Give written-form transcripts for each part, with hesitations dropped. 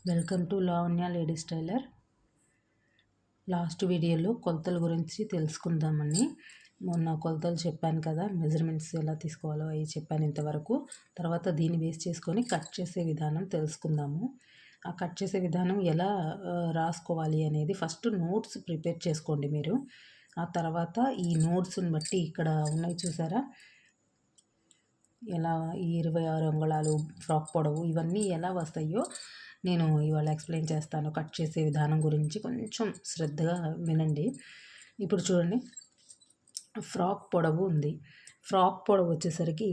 Welcome to Lavanya ladies tailor. Last వీడియోలో కొలతల గురించి తెలుసుకుందామని మొన్న కొలతలు చెప్పాను కదా, మెజర్మెంట్స్ ఎలా తీసుకోవాలో అవి చెప్పాను ఇంతవరకు. తర్వాత దీన్ని బేస్ చేసుకొని కట్ చేసే విధానం తెలుసుకుందాము. ఆ కట్ చేసే విధానం ఎలా రాసుకోవాలి అనేది ఫస్ట్ నోట్స్ ప్రిపేర్ చేసుకోండి మీరు. ఆ తర్వాత ఈ నోట్స్ని బట్టి ఇక్కడ ఉన్నాయి చూసారా, ఎలా ఈ 26 అంగుళాలు ఫ్రాక్ పొడవు ఇవన్నీ ఎలా వస్తాయో నేను ఇవాళ ఎక్స్ప్లెయిన్ చేస్తాను. కట్ చేసే విధానం గురించి కొంచెం శ్రద్ధగా వినండి. ఇప్పుడు చూడండి, ఫ్రాక్ పొడవు ఉంది. ఫ్రాక్ పొడవు వచ్చేసరికి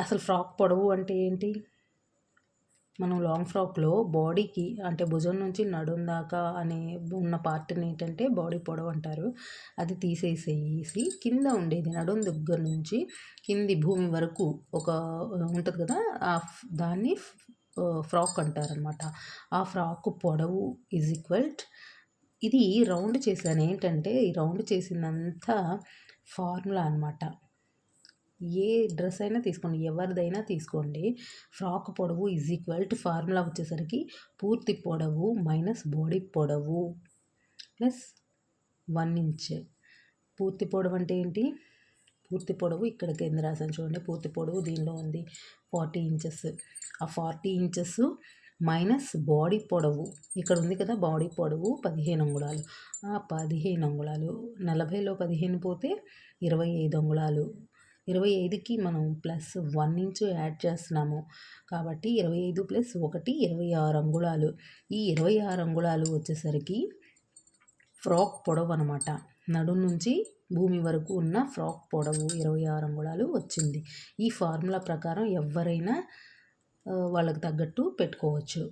అసలు ఫ్రాక్ పొడవు అంటే ఏంటి? మనం లాంగ్ ఫ్రాక్లో బాడీకి అంటే భుజం నుంచి నడుం దాకా అనే ఉన్న పార్ట్ని ఏంటంటే బాడీ పొడవు అంటారు. అది తీసేసేసి కింద ఉండేది నడుం దగ్గర నుంచి కింది భూమి వరకు ఒక ఉంటుంది కదా, దాన్ని ఫ్రాక్ అంటారనమాట. ఆ ఫ్రాక్ పొడవు ఈజ్ ఈక్వల్ట్, ఇది రౌండ్ చేశాను. ఏంటంటే ఈ రౌండ్ చేసిందంతా ఫార్ములా అనమాట. ఏ డ్రెస్ అయినా తీసుకోండి, ఎవరిదైనా తీసుకోండి, ఫ్రాక్ పొడవు ఈజ్ ఈక్వల్ టు ఫార్ములా వచ్చేసరికి పూర్తి పొడవు మైనస్ బాడీ పొడవు ప్లస్ 1 ఇంచ్. పూర్తి పొడవు అంటే ఏంటి? పూర్తి పొడవు ఇక్కడ కింద రాసాను చూడండి, పూర్తి పొడవు దీనిలో ఉంది 40 ఇంచెస్. ఆ 40 ఇంచెస్ మైనస్ బాడీ పొడవు ఇక్కడ ఉంది కదా, బాడీ పొడవు 15 అంగుళాలు. ఆ 15 అంగుళాలు 40లో 15 పోతే 25 అంగుళాలు. 25కి మనం ప్లస్ 1 ఇంచ్ యాడ్ చేస్తున్నాము కాబట్టి 25 ప్లస్ 1 26 అంగుళాలు. ఈ 26 అంగుళాలు వచ్చేసరికి ఫ్రాక్ పొడవు అనమాట. నడుం నుంచి భూమి వరకు ఉన్న ఫ్రాక్ పొడవు 26 అంగుళాలు వచ్చింది. ఈ ఫార్ములా ప్రకారం ఎవరైనా వాళ్ళకి తగ్గట్టు పెట్టుకోవచ్చు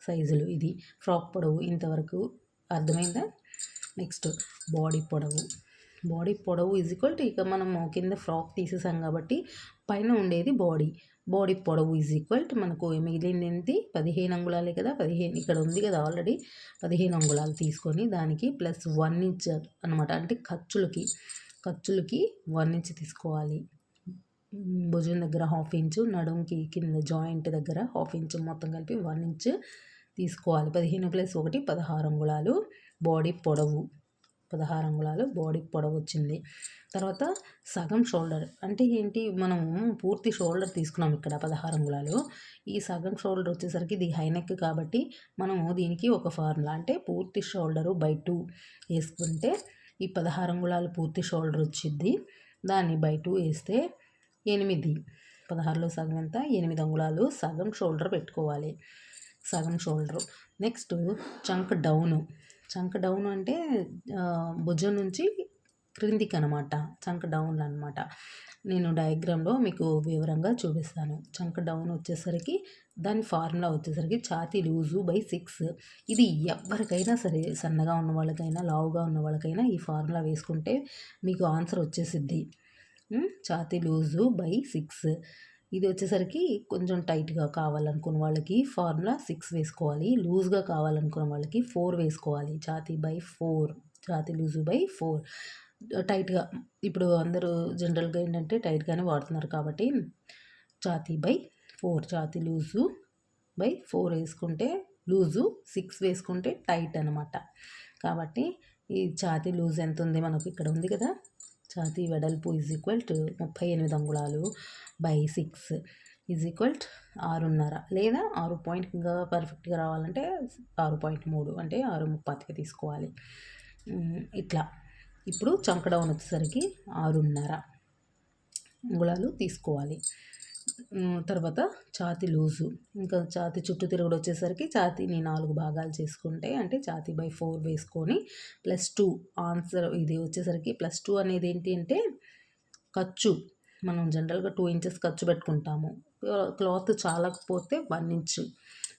సైజులు. ఇది ఫ్రాక్ పొడవు ఇంతవరకు అర్థమైందా? నెక్స్ట్ బాడీ పొడవు. బాడీ పొడవు ఈజ్ ఈక్వల్ టు, ఇక మనము కింద ఫ్రాక్ తీసేసాం కాబట్టి పైన ఉండేది బాడీ. బాడీ పొడవు ఈజ్ ఈక్వల్ టు మనకు మిగిలింది ఏంటి? 15 అంగుళాలే కదా. 15 ఇక్కడ ఉంది కదా ఆల్రెడీ. 15 అంగుళాలు తీసుకొని దానికి ప్లస్ 1 ఇంచ్ అనమాట. అంటే ఖర్చులకి 1 ఇంచ్ తీసుకోవాలి. భుజం దగ్గర 1/2 ఇంచు, నడుంకి కింద జాయింట్ దగ్గర 1/2 ఇంచు, మొత్తం కలిపి 1 ఇంచ్ తీసుకోవాలి. 15 ప్లస్ 1 16 అంగుళాలు బాడీ పొడవు. 16 అంగుళాలు బాడీ పొడవు వచ్చింది. తర్వాత సగం షోల్డర్ అంటే ఏంటి? మనం పూర్తి షోల్డర్ తీసుకున్నాం ఇక్కడ 16 అంగుళాలు. ఈ సగం షోల్డర్ వచ్చేసరికి ఇది హైనెక్ కాబట్టి మనము దీనికి ఒక ఫార్ములా, అంటే పూర్తి షోల్డరు బై 2 వేసుకుంటే ఈ 16 అంగుళాలు పూర్తి షోల్డర్ వచ్చింది. దాన్ని బై 2 వేస్తే 8. 16లో సగం ఎంత? 8 అంగుళాలు సగం షోల్డర్ పెట్టుకోవాలి. సగం shoulder. Next chunk down. Chunk down అంటే భుజం నుంచి క్రిందికి అనమాట, చంక్ డౌన్ అనమాట. నేను డయాగ్రామ్లో మీకు వివరంగా చూపిస్తాను. చంక్ డౌన్ వచ్చేసరికి దాని ఫార్ములా వచ్చేసరికి ఛాతీ లూజు బై 6. ఇది ఎవరికైనా సరే, సన్నగా ఉన్న వాళ్ళకైనా లావుగా ఉన్న వాళ్ళకైనా ఈ ఫార్ములా వేసుకుంటే మీకు ఆన్సర్ వచ్చేసిద్ది. ఛాతీ లూజు బై 6. ఇది వచ్చేసరికి కొంచెం టైట్గా కావాలనుకున్న వాళ్ళకి ఫార్ములా 6 వేసుకోవాలి. లూజ్గా కావాలనుకున్న వాళ్ళకి 4 వేసుకోవాలి. ఛాతీ బై 4, ఛాతీ లూజు బై 4. టైట్గా ఇప్పుడు అందరూ జనరల్గా ఏంటంటే టైట్గానే వాడుతున్నారు కాబట్టి ఛాతీ బై 4, ఛాతీ లూజు బై 4 వేసుకుంటే లూజు, 6 వేసుకుంటే టైట్ అనమాట. కాబట్టి ఈ ఛాతీ లూజ్ ఎంత ఉంది మనకు ఇక్కడ ఉంది కదా, ఛాతీ వెడల్పు ఈజ్ ఈక్వల్ టు 38 అంగుళాలు బై 6 ఈజ్ ఈక్వల్ టు 6.5 లేదా 6 పాయింట్, ఇంకా పర్ఫెక్ట్గా రావాలంటే 6.3 అంటే 6.35 తీసుకోవాలి. ఇట్లా ఇప్పుడు చంక్ డౌన్ వచ్చేసరికి 6.5 అంగుళాలు తీసుకోవాలి. తర్వాత ఛాతీ లూజు, ఇంకా ఛాతీ చుట్టూ తిరుగుడు వచ్చేసరికి ఛాతీని 4 భాగాలు చేసుకుంటే అంటే ఛాతీ బై 4 వేసుకొని ప్లస్ 2 ఆన్సర్. ఇది వచ్చేసరికి ప్లస్ 2 అనేది ఏంటి అంటే ఖర్చు. మనం జనరల్గా 2 ఇంచెస్ ఖర్చు పెట్టుకుంటాము. క్లాత్ చాలకపోతే 1 ఇంచ్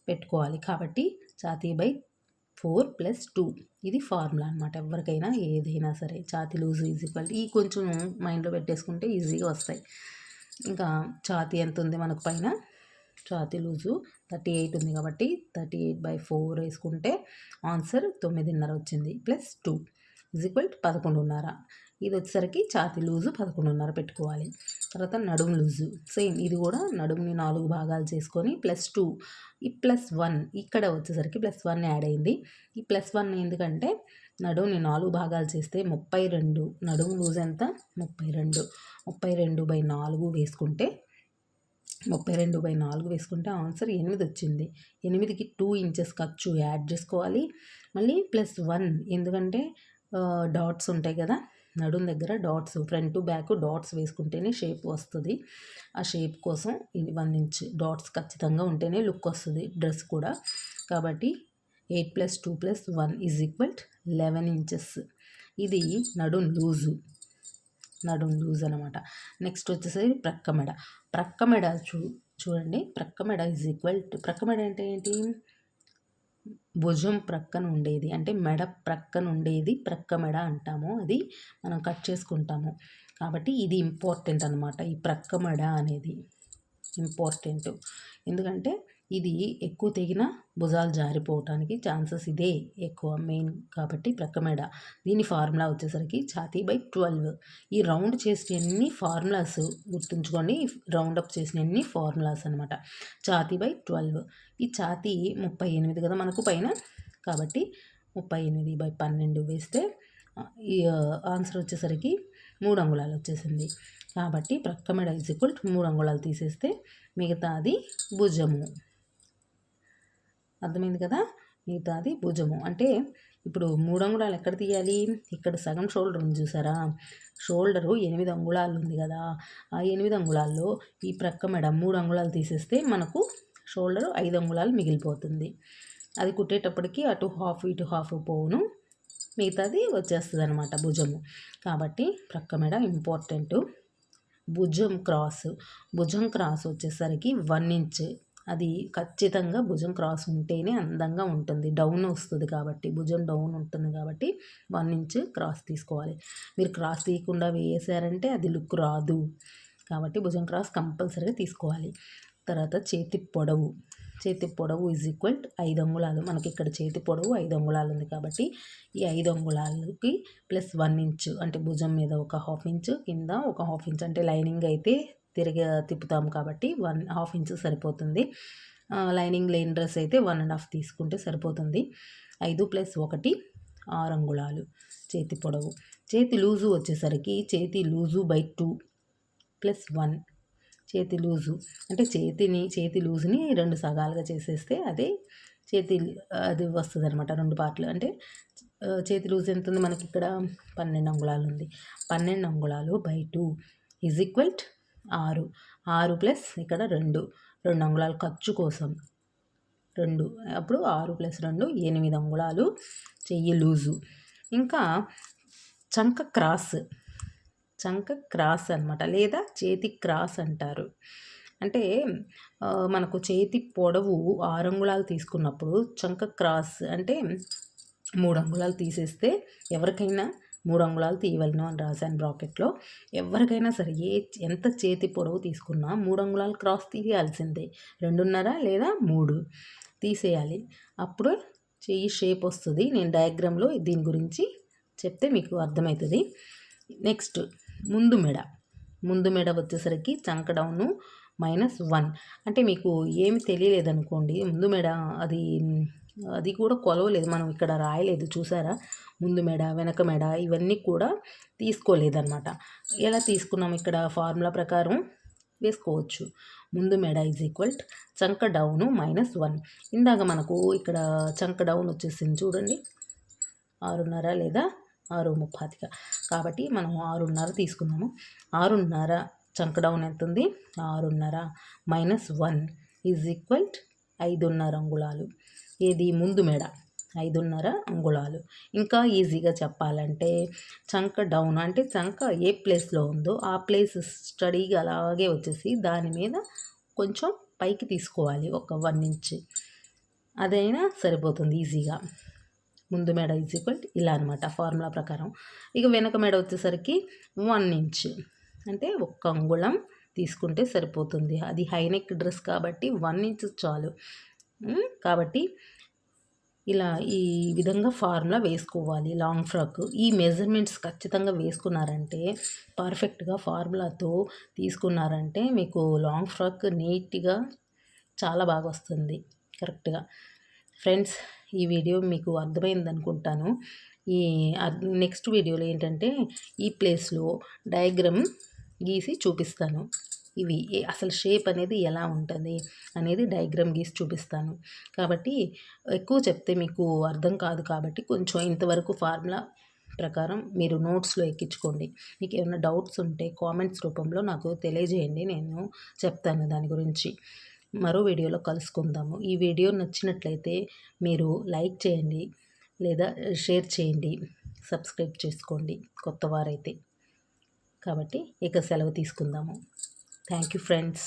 పెట్టుకోవాలి. కాబట్టి ఛాతీ బై 4 ప్లస్ 2 ఇది ఫార్ములా అనమాట. ఎవరికైనా ఏదైనా సరే ఛాతీ లూజు ఈజ్ ఈక్వల్, ఈ కొంచెం మైండ్లో పెట్టేసుకుంటే ఈజీగా వస్తాయి. ఇంకా ఛాతీ ఎంత ఉంది మనకు పైన? ఛాతీ లూజు 38 ఉంది కాబట్టి 38 బై 4 వేసుకుంటే ఆన్సర్ 9.5 వచ్చింది. Plus 2 is equal 11.5. ఇది వచ్చేసరికి ఛాతీ లూజు 11.5 పెట్టుకోవాలి. తర్వాత నడుము లూజు సేమ్, ఇది కూడా నడుముని 4 భాగాలు చేసుకొని +2 ఈ +1 ఇక్కడ వచ్చేసరికి +1 యాడ్ అయింది. ఈ +1 ఎందుకంటే నడుముని 4 భాగాలు చేస్తే 32, నడుము లూజ్ ఎంత 32, 32/4 వేసుకుంటే 32/4 వేసుకుంటే ఆన్సర్ 8 వచ్చింది. 8కి 2 ఇంచెస్ ఖర్చు యాడ్ చేసుకోవాలి. మళ్ళీ +1 ఎందుకంటే డాట్స్ ఉంటాయి కదా నడుం దగ్గర, డాట్స్ ఫ్రంట్ బ్యాక్ డాట్స్ వేసుకుంటేనే షేప్ వస్తుంది. ఆ షేప్ కోసం ఇది 1 ఇంచ్ డాట్స్ ఖచ్చితంగా ఉంటేనే లుక్ వస్తుంది డ్రెస్ కూడా. కాబట్టి 8 + 2 + 1 = 11 ఇంచెస్. ఇది నడుం లూజు అనమాట. నెక్స్ట్ వచ్చేసరికి ప్రక్క మెడ చూడండి. ప్రక్క మెడ అంటే ఏంటి? భుజం ప్రక్కన ఉండేది, అంటే మెడ ప్రక్కన ఉండేది ప్రక్క మెడ అంటాము. అది మనం కట్ చేసుకుంటాము. కాబట్టి ఇది ఇంపార్టెంట్ అనమాట. ఈ ప్రక్క మెడ అనేది ఇంపార్టెంట్. ఎందుకంటే ఇది ఎక్కువ తెగిన భుజాలు జారిపోవటానికి ఛాన్సెస్ ఇదే ఎక్కువ మెయిన్. కాబట్టి ప్రక్క మెడ. దీని ఫార్ములా వచ్చేసరికి ఛాతీ/12. ఈ రౌండ్ చేసినన్ని ఫార్ములాస్ గుర్తుంచుకోండి. రౌండప్ చేసినన్ని ఫార్ములాస్ అనమాట. ఛాతీ/12. ఈ ఛాతీ 38 కదా మనకు పైన. కాబట్టి 38/12 వేస్తే ఈ ఆన్సర్ వచ్చేసరికి 3 అంగుళాలు వచ్చేసింది. కాబట్టి ప్రక్క మెడ = 3 అంగుళాలు తీసేస్తే మిగతాది భుజము. అర్థమైంది కదా? మిగతాది భుజము అంటే ఇప్పుడు 3 అంగుళాలు ఎక్కడ తీయాలి? ఇక్కడ సగం షోల్డర్ ఉంది చూసారా? షోల్డరు 8 అంగుళాలు ఉంది కదా, ఆ 8 అంగుళాల్లో ఈ ప్రక్క మెడ 3 అంగుళాలు తీసేస్తే మనకు షోల్డరు 5 అంగుళాలు మిగిలిపోతుంది. అది కుట్టేటప్పటికి అటు హాఫ్ ఇటు హాఫ్ పోవును, మిగతాది వచ్చేస్తుంది అనమాట భుజము. కాబట్టి ప్రక్క మెడ ఇంపార్టెంట్. భుజం క్రాస్ వచ్చేసరికి 1 ఇంచ్. అది ఖచ్చితంగా భుజం క్రాస్ ఉంటేనే అందంగా ఉంటుంది. డౌన్ వస్తుంది కాబట్టి, భుజం డౌన్ ఉంటుంది కాబట్టి 1 ఇంచ్ క్రాస్ తీసుకోవాలి. మీరు క్రాస్ తీయకుండా వేసారంటే అది లుక్ రాదు. కాబట్టి భుజం క్రాస్ కంపల్సరీగా తీసుకోవాలి. తర్వాత చేతి పొడవు = 5 అంగుళాలు. మనకి ఇక్కడ చేతి పొడవు 5 అంగుళాలు ఉంది కాబట్టి ఈ 5 అంగుళాలకి +1 ఇంచ్ అంటే భుజం మీద ఒక ½ ఇంచ్, కింద ఒక ½ ఇంచ్, అంటే లైనింగ్ అయితే తిప్పుతాం కాబట్టి 1/2 ఇంచ్ సరిపోతుంది. లైనింగ్ లేని డ్రెస్ అయితే 1.5 తీసుకుంటే సరిపోతుంది. 5 + 1 6 అంగుళాలు చేతి పొడవు. చేతి లూజు వచ్చేసరికి చేతి లూజు/2 +1. చేతి లూజు అంటే చేతి లూజుని 2 సగాలుగా చేసేస్తే అది వస్తుంది అనమాట. 2 పార్ట్లు. అంటే చేతి లూజు ఎంత ఉంది మనకి ఇక్కడ? 12 అంగుళాలు ఉంది. 12 అంగుళాలు/2 = 6. 6 ప్లస్ ఇక్కడ 2 అంగుళాలు ఖర్చు కోసం 2, అప్పుడు 6 + 2 8 అంగుళాలు చెయ్యి లూజు. ఇంకా చంక క్రాస్ అనమాట, లేదా చేతి క్రాస్ అంటారు. అంటే మనకు చేతి పొడవు 6 అంగుళాలు తీసుకున్నప్పుడు చంక క్రాస్ అంటే 3 అంగుళాలు తీసేస్తే ఎవరికైనా 3 అంగుళాలు తీయవలను అని రాశాను బ్రాకెట్లో. ఎవరికైనా సరే ఎంత చేతి పొడవు తీసుకున్నా 3 అంగుళాలు క్రాస్ తీయాల్సిందే. 2.5 లేదా 3 తీసేయాలి. అప్పుడు చెయ్యి షేప్ వస్తుంది. నేను డయాగ్రామ్లో దీని గురించి చెప్తే మీకు అర్థమవుతుంది. నెక్స్ట్ ముందు మెడ వచ్చేసరికి చంక డౌను -1. అంటే మీకు ఏమి తెలియలేదనుకోండి, ముందు మెడ అది కూడా కొలవలేదు, మనం ఇక్కడ రాయలేదు చూసారా? ముందు మెడ వెనక మెడ ఇవన్నీ కూడా తీసుకోలేదన్నమాట. ఎలా తీసుకున్నాం? ఇక్కడ ఫార్ములా ప్రకారం వేసుకోవచ్చు. ముందు మెడ = చంక డౌను -1. ఇందాక మనకు ఇక్కడ చంక డౌన్ వచ్చేసింది చూడండి, 6.5 లేదా 6.35. కాబట్టి మనం 6.5 తీసుకున్నాము. 6.5 చంక డౌన్ ఎంత ఉంది? 6.5 -1 = 5.5 అంగుళాలు. ఏది? ముందు మెడ 5.5 అంగుళాలు. ఇంకా ఈజీగా చెప్పాలంటే చంక డౌన్ అంటే చంక ఏ ప్లేస్లో ఉందో ఆ ప్లేస్ స్టడీగా అలాగే వచ్చేసి దాని మీద కొంచెం పైకి తీసుకోవాలి, ఒక 1 ఇంచ్. అదైనా సరిపోతుంది ఈజీగా. ముందు మెడ = ఇలా అనమాట ఫార్ములా ప్రకారం. ఇక వెనక మెడ వచ్చేసరికి 1 ఇంచ్ అంటే 1 అంగుళం తీసుకుంటే సరిపోతుంది. అది హైనెక్ డ్రెస్ కాబట్టి 1 ఇంచ్ చాలు. కాబట్టి ఇలా ఈ విధంగా ఫార్ములా వేసుకోవాలి లాంగ్ ఫ్రాక్. ఈ మెజర్మెంట్స్ ఖచ్చితంగా వేసుకున్నారంటే పర్ఫెక్ట్‌గా ఫార్ములాతో తీసుకున్నారంటే మీకు లాంగ్ ఫ్రాక్ నీట్‌గా చాలా బాగా వస్తుంది కరెక్ట్‌గా. ఫ్రెండ్స్, ఈ వీడియో మీకు అర్థమైందనుకుంటాను. ఈ నెక్స్ట్ వీడియోలో ఏంటంటే ఈ ప్లేస్‌లో డయాగ్రామ్ గీసి చూపిస్తాను. ఇవి అసలు షేప్ అనేది ఎలా ఉంటుంది అనేది డయాగ్రామ్ గీసి చూపిస్తాను. కాబట్టి ఎక్కువ చెప్తే మీకు అర్థం కాదు కాబట్టి కొంచెం ఇంతవరకు ఫార్ములా ప్రకారం మీరు నోట్స్‌లో ఎక్కించుకోండి. మీకు ఏమైనా డౌట్స్ ఉంటే కామెంట్స్ రూపంలో నాకు తెలియజేయండి. నేను చెప్తాను దాని గురించి. మరో వీడియోలో కలుసుకుందాము. ఈ వీడియో నచ్చినట్లయితే మీరు లైక్ చేయండి లేదా షేర్ చేయండి, సబ్స్క్రైబ్ చేసుకోండి కొత్తవారైతే. కాబట్టి ఇక సెలవు తీసుకుందాము. Thank you friends.